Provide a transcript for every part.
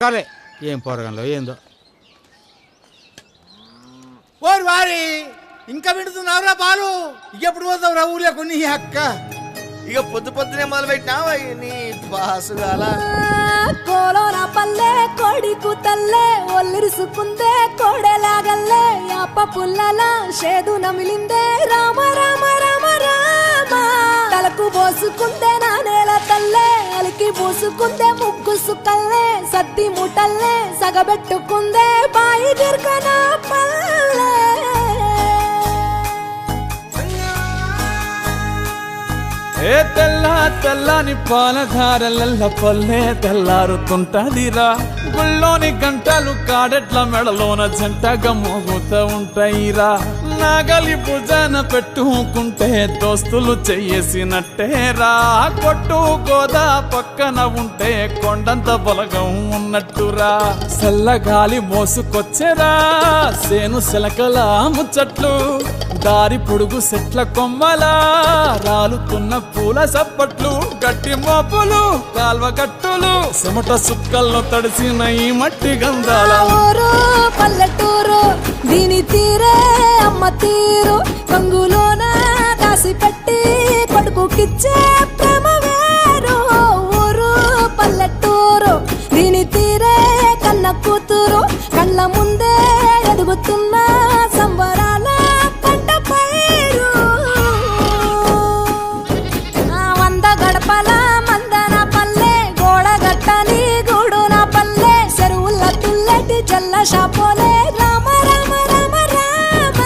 సరే ఏం పోరగంలో ఏందో. ఓరి వారి ఇంకా పెడుతున్నావురా పాలు, ఇంకెప్పుడు పోతావురా ఊర్లో కొన్ని అక్క. ఇక పొద్దునే మొదలు పెట్టినావా నీ బాసుగాల. కోలోన పల్లె కోడి కూతల్లే ఒల్లిరుసుకుందే కోడెలాగల్లే యాప పుల్లల షేదు నమిలిందే రామ రామ రామ రామ. తలకు పోసుకుందే నా నేల తల్లే అలికి పూసుకుందే ముగ్గు సుక్కల్లే సద్ది ముటల్లే సగబెట్టుకుందే బాయి గిర్కన పల్లె. ఏ తెల్ల తెల్లని పాలధారలల్ల పల్లె తెల్లారుతుంటదిరా. గుళ్ళోని గంటలు కాడెట్ల మెడలోన జంటగా మోగుతూ ఉంటాయిరా. నాగలి భుజాన పెట్టుకుంటే దోస్తులు చెయ్యేసినట్టేరా. కొట్టు గోదా పక్కన ఉంటే కొండంత బలగం ఉన్నట్టురా. చల్లగాలి మోసుకొచ్చెరా సేను శిలకల ముచ్చట్లు. దారి పొడుగు చెట్ల కొమ్మలా రాలుతున్న పూల సప్పట్లు. గట్టి మోపులు కాల్వ కట్టులు చెమట సుక్కల్లో తడిసిన ఈ మట్టి గంధాల. పల్లెటూరు దీని తీరే అమ్మ తీరు కంగులోన దాసి పెట్టి కొడుకుకిచ్చే ప్రేమ వేరు. ఊరు పల్లెటూరు దీని తీరే కన్న కూతురు కళ్ళ ముందే ఎదుగుతున్న సంబరాల పంట పైరు. వంద గడపల మందన పల్లె గోడగట్టని గూడున పల్లె చెరువుల తుల్లటి జల్ల షాపోలే రామ రామ రామ రామ.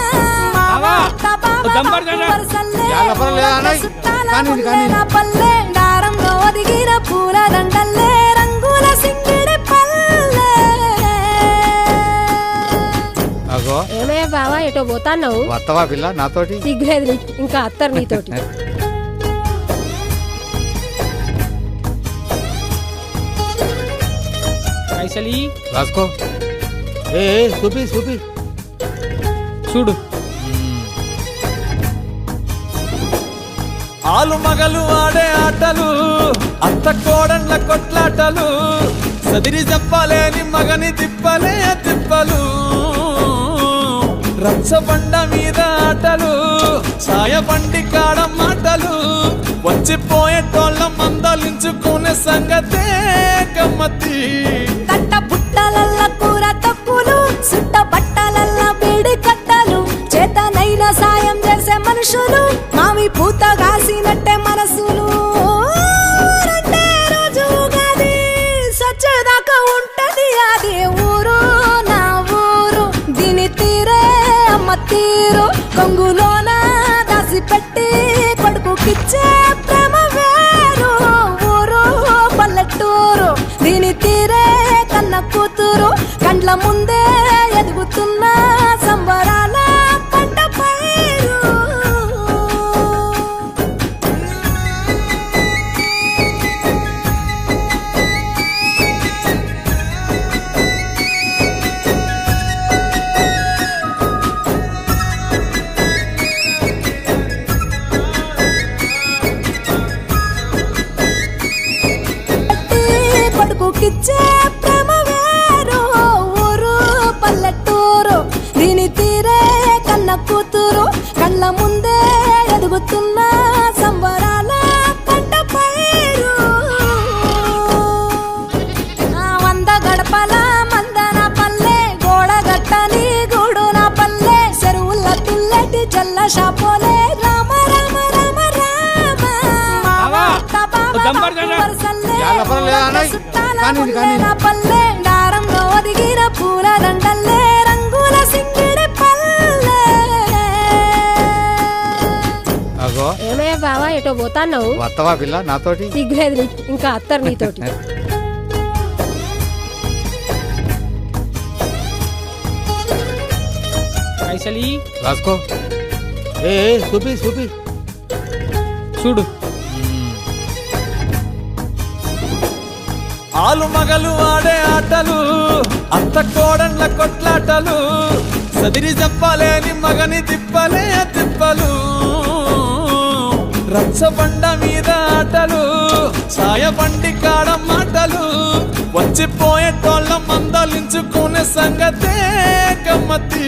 పల్లె దారంలో ఒదిగిన పూల దండల్లే రంగుల సింగిడి పల్లె. అగో ఏమయ్యా బావా ఎటో పోతాన్నావు? వత్తవా పిల్ల నాతోటి? సిగ్గులేదు నీకు, ఇంకా అత్తరు నీతోటి. పైసలి రాసుకో. ఏ చూపి చూపి చూడు. ఆలు మగలు ఆడే ఆటలు అత్త కోడళ్ళ కొట్లాటలు. సదిరి చెప్పలేని మగని తిప్పలే తిప్పలు. రచ్చబండ మీద ఆటలు సాయబండి కాడ మాటలు. వచ్చిపోయేటోళ్ళ మందలించుకునే సంగతే గమ్మతి. కట్ట బుట్టలల్ల కూర తక్కులు సుట్ట బట్టలల్ల బీడి కట్టలు. చేతనైన సాయం చేసే మనుషులు మావి పూత కాసినట్టే మనసులు. రెండే రోజు గది సచ్చేదాకా ఉంటది అది ఊరు నా ఊరు. దీని తీరే అమ్మ తీరు కొంగులోన దాసి పెట్టి కొడుకుకిచ్చే ప్రేమ వేరు. ఊరు పల్లెటూరు దీని తీరే కన్న కూతురు కండ్ల ముందే ఎదుగుతున్న సంబరాల పంట పైరు. కొడుకుకిచ్చే ప్రేమ వేరు. ఊరు పల్లెటూరు దీని తీరే కన్న కూతురు కళ్ళ ముందే ఎదుగుతున్న సంబరాల పంట పైరు. వంద గడపల మందన పల్లె గోడగట్టని గూడున పల్లె చెరువుల తుల్లటి జల్ల షాపోలే రామ రామ రామ రామ. పల్లె దారంలో ఒదిగిన పూల దండల్లే రంగుల సింగిడి పల్లె. అగో ఏమయ్యా బావా ఎటో పోతాన్నావు? వత్తవా పిల్ల నాతోటి? సిగ్గులేదు నీకు, ఇంకా అత్తరు నీతోటి. పైసలి రాసుకో. ఏ చూపి చూపి చూడు. ఆలు మగలు ఆడే ఆటలు అత్త కోడళ్ళ కొట్లాటలు. సదిరి చెప్పలేని మగని తిప్పలే తిప్పలు. రచ్చబండ మీద ఆటలు సాయబండి కాడ మాటలు. వచ్చి మురిచిపోయేటోళ్ళ మందలించుకునే సంగతే గమ్మతి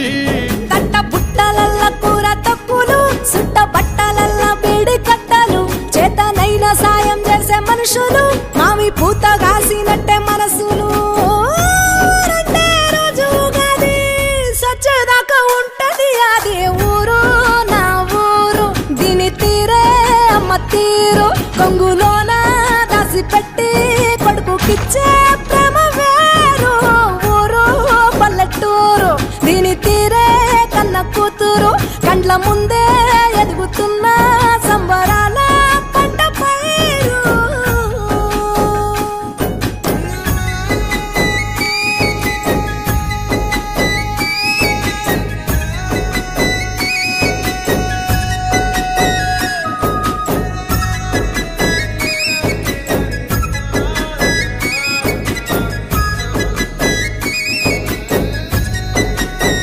తట్ట బుట్టలల్ల కూర తక్కులు సుట్ట బట్టలల్ల బీడి కట్టలు చేతనైన సాయం చేసే మనుషులు మావి పూతగా